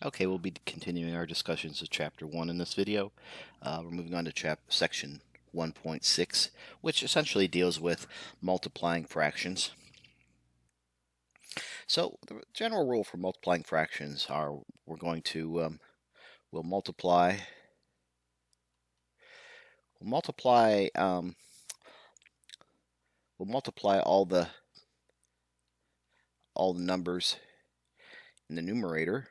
Okay, we'll be continuing our discussions of Chapter 1 in this video. We're moving on to Section 1.6, which essentially deals with multiplying fractions. So the general rule for multiplying fractions are we're going to we'll multiply all the numbers in the numerator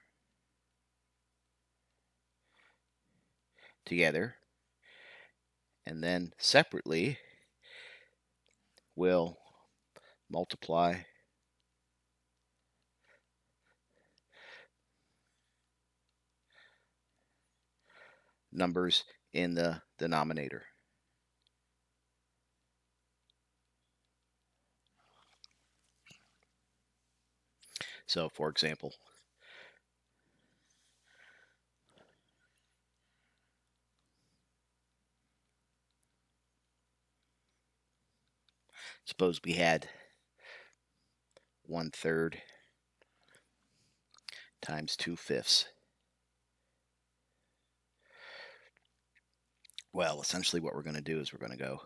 together, and then separately we'll multiply numbers in the denominator. So, for example, suppose we had 1/3 times 2/5. Well, essentially what we're going to do is we're going to go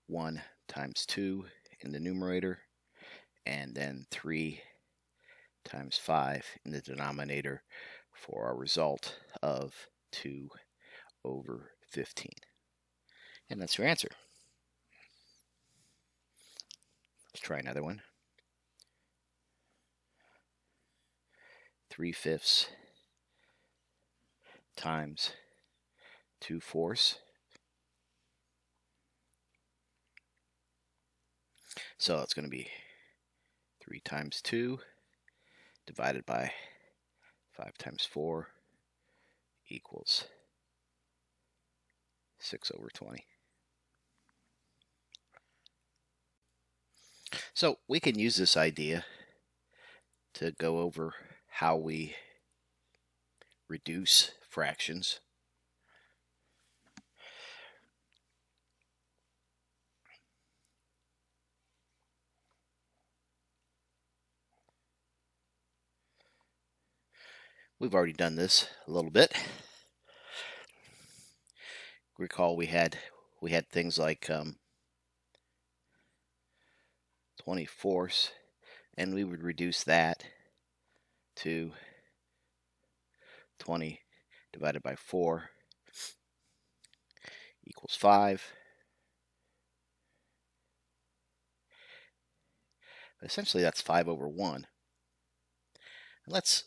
1 times 2 in the numerator, and then 3 times 5 in the denominator for our result of 2/15. And that's your answer. Let's try another one. 3/5 times 2/4. So it's going to be 3 times 2 divided by 5 times 4 equals 6/20. So we can use this idea to go over how we reduce fractions. We've already done this a little bit. Recall we had things like 20/4, and we would reduce that to 20 divided by 4 equals 5. Essentially, that's 5/1. Let's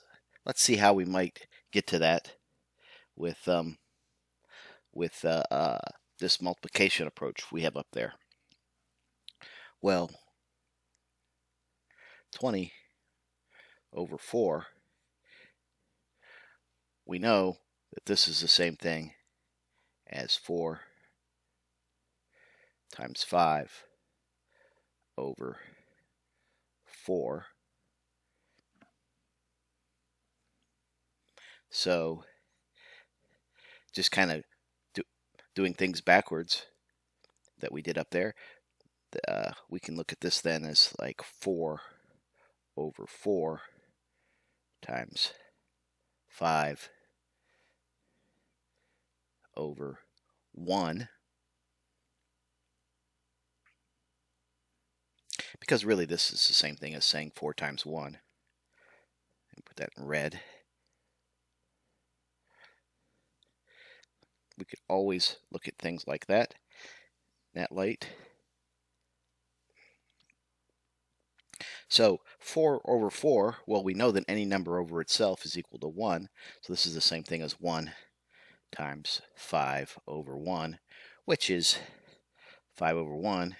see how we might get to that with this multiplication approach we have up there. Well, 20/4, we know that this is the same thing as 4 times 5/4. So just kind of doing things backwards that we did up there, we can look at this then as like 4/4 times 5/1, because really this is the same thing as saying 4 times 1. And put that in red. We could always look at things like that in that light. So 4/4, well, we know that any number over itself is equal to 1. So this is the same thing as 1 times 5/1, which is 5/1.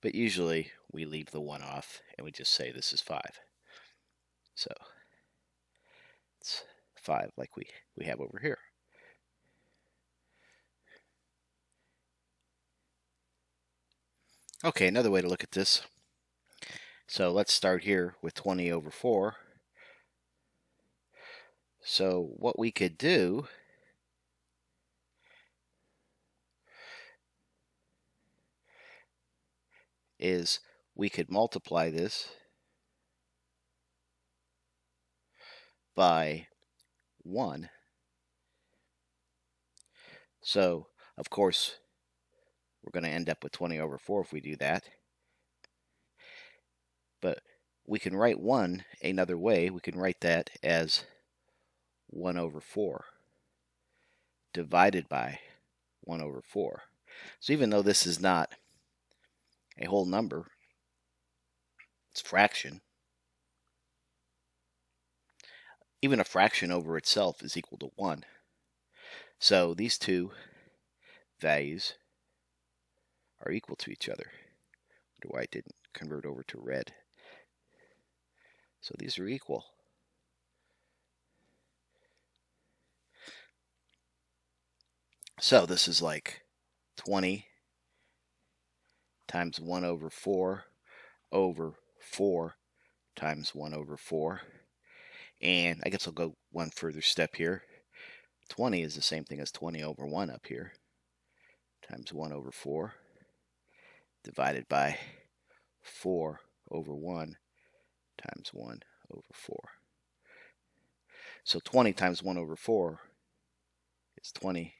But usually we leave the 1 off and we just say this is 5. So it's 5 like we have over here. Okay, another way to look at this. So let's start here with 20/4. So what we could do is we could multiply this by 1. So, of course, we're going to end up with 20 over 4 if we do that. But we can write 1 another way. We can write that as 1 over 4 divided by 1 over 4. So even though this is not a whole number, it's a fraction. Even a fraction over itself is equal to 1. So these two values are equal to each other. I wonder why I didn't convert over to red. So these are equal. So this is like 20 times 1 over 4 over 4 times 1 over 4. And I guess I'll go one further step here. 20 is the same thing as 20 over 1 up here, times 1 over 4, divided by 4 over 1 times 1 over 4. So 20 times 1 over 4 is 20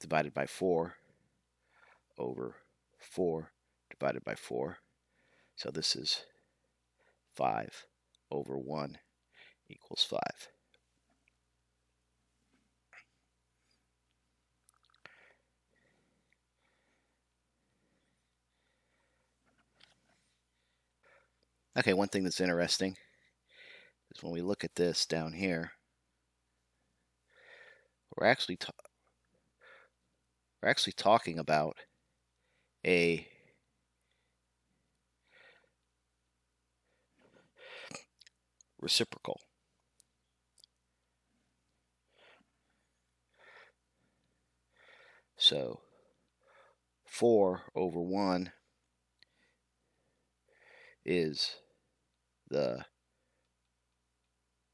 divided by 4 over 4 divided by 4. So this is 5 over 1 equals 5. Okay, one thing that's interesting is when we look at this down here, we're actually talking about a reciprocal. So 4 over 1 is the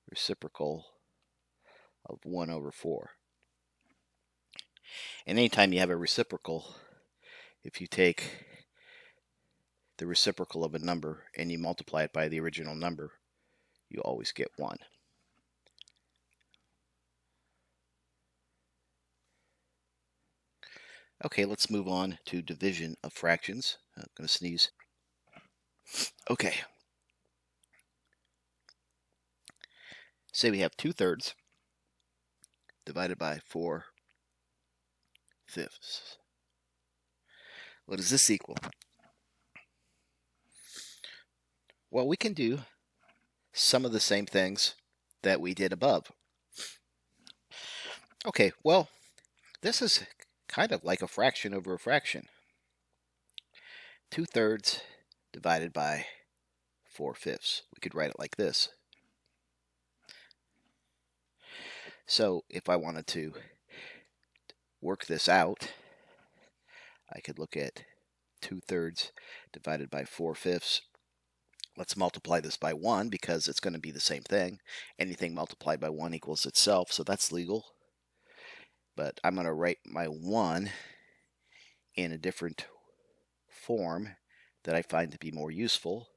reciprocal of 1 over 4. And anytime you have a reciprocal, if you take the reciprocal of a number and you multiply it by the original number, you always get 1. Okay, let's move on to division of fractions. I'm going to sneeze. Okay. Say we have 2/3 divided by 4/5. What does this equal? Well, we can do some of the same things that we did above. Okay, well, this is kind of like a fraction over a fraction. 2/3 divided by 4/5. We could write it like this. So if I wanted to work this out, I could look at 2/3 divided by 4/5. Let's multiply this by 1 because it's going to be the same thing. Anything multiplied by 1 equals itself, so that's legal. But I'm going to write my 1 in a different form that I find to be more useful.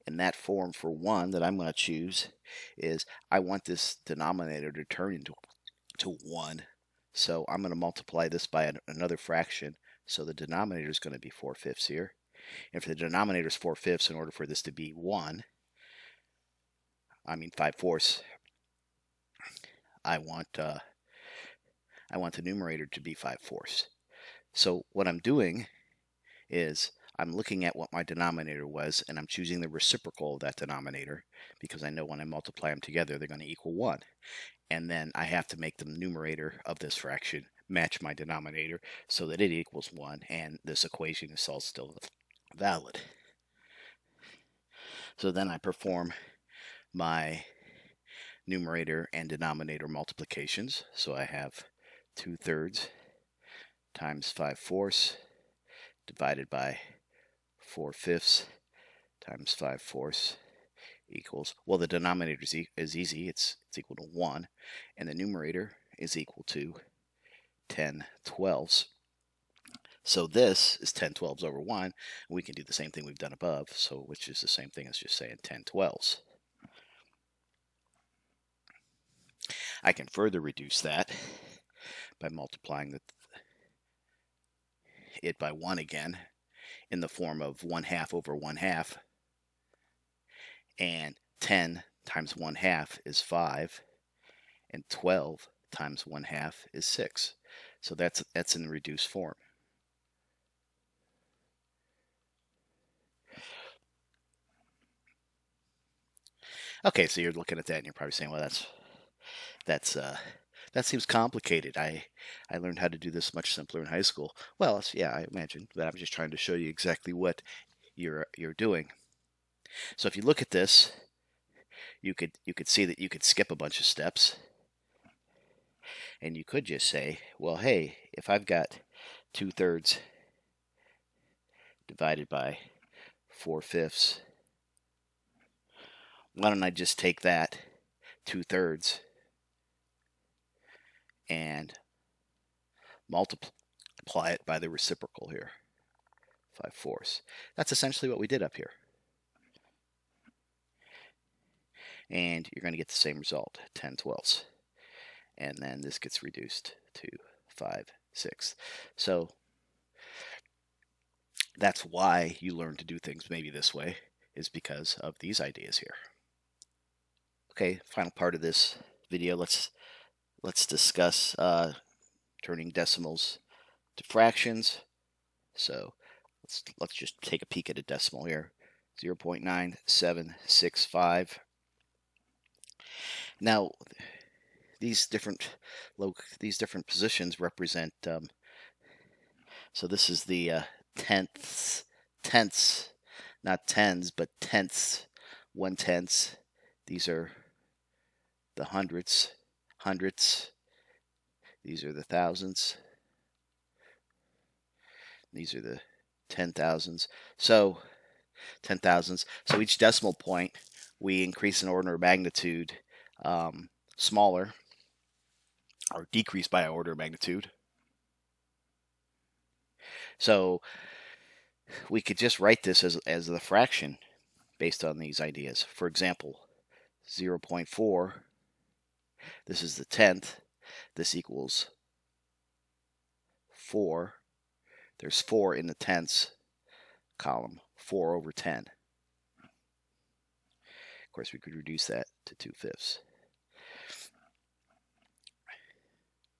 And that form for 1 that I'm going to choose is I want this denominator to turn into 1. So I'm going to multiply this by another fraction. So the denominator is going to be 4/5 here. And if the denominator is 4/5, in order for this to be 1, I mean 5/4, I want the numerator to be 5/4. So what I'm doing is I'm looking at what my denominator was, and I'm choosing the reciprocal of that denominator because I know when I multiply them together, they're going to equal 1. And then I have to make the numerator of this fraction match my denominator so that it equals 1, and this equation is all still valid. So then I perform my numerator and denominator multiplications. So I have 2/3 times 5/4 divided by 4/5 times 5/4 equals, well, the denominator is easy. It's equal to 1, and the numerator is equal to 10/12. So this is 10/12 over 1. We can do the same thing we've done above, so which is the same thing as just saying 10/12. I can further reduce that by multiplying it by 1 again in the form of 1/2 over 1/2. And 10 times 1/2 is 5. And 12 times 1/2 is 6. So that's in reduced form. Okay, so you're looking at that and you're probably saying, well, that seems complicated. I learned how to do this much simpler in high school. Well, yeah, I imagine, but I'm just trying to show you exactly what you're doing. So if you look at this, you could see that you could skip a bunch of steps, and you could just say, well, hey, if I've got 2/3 divided by 4/5, why don't I just take that 2/3 and multiply it by the reciprocal here, 5/4. That's essentially what we did up here. And you're going to get the same result, 10/12. And then this gets reduced to 5/6. So that's why you learn to do things maybe this way, is because of these ideas here. Okay, final part of this video, let's discuss turning decimals to fractions. So let's just take a peek at a decimal here. 0.9765. Now these different positions represent so this is the tenths, not tens, but tenths, 1/10. These are the hundredths. These are the thousands. These are the 10,000s. So 10,000s. So each decimal point we increase an order of magnitude smaller, or decrease by an order of magnitude. So we could just write this as the fraction based on these ideas. For example, 0.4, this is the 10th. This equals 4. There's 4 in the tenths column, 4 over 10. Of course, we could reduce that to 2/5.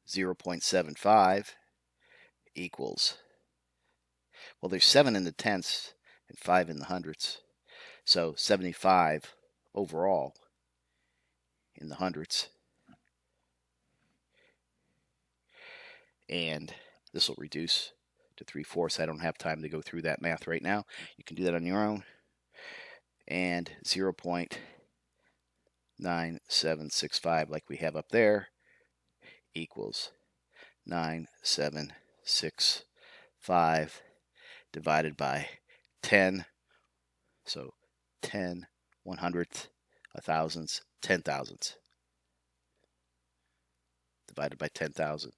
0.75 equals, well, there's 7 in the tenths and 5 in the hundredths. So 75 overall in the hundredths. And this will reduce to 3/4. I don't have time to go through that math right now. You can do that on your own. And 0.9765, like we have up there, equals 9765 divided by 10. So 10 100th, 1,000ths, 10,000ths divided by 10,000.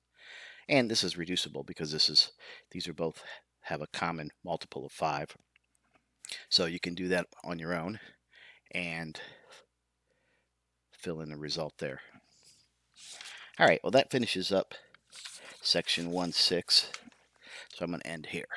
And this is reducible because these are both have a common multiple of 5. So you can do that on your own and fill in the result there. All right, well, that finishes up section 1.6. So I'm going to end here.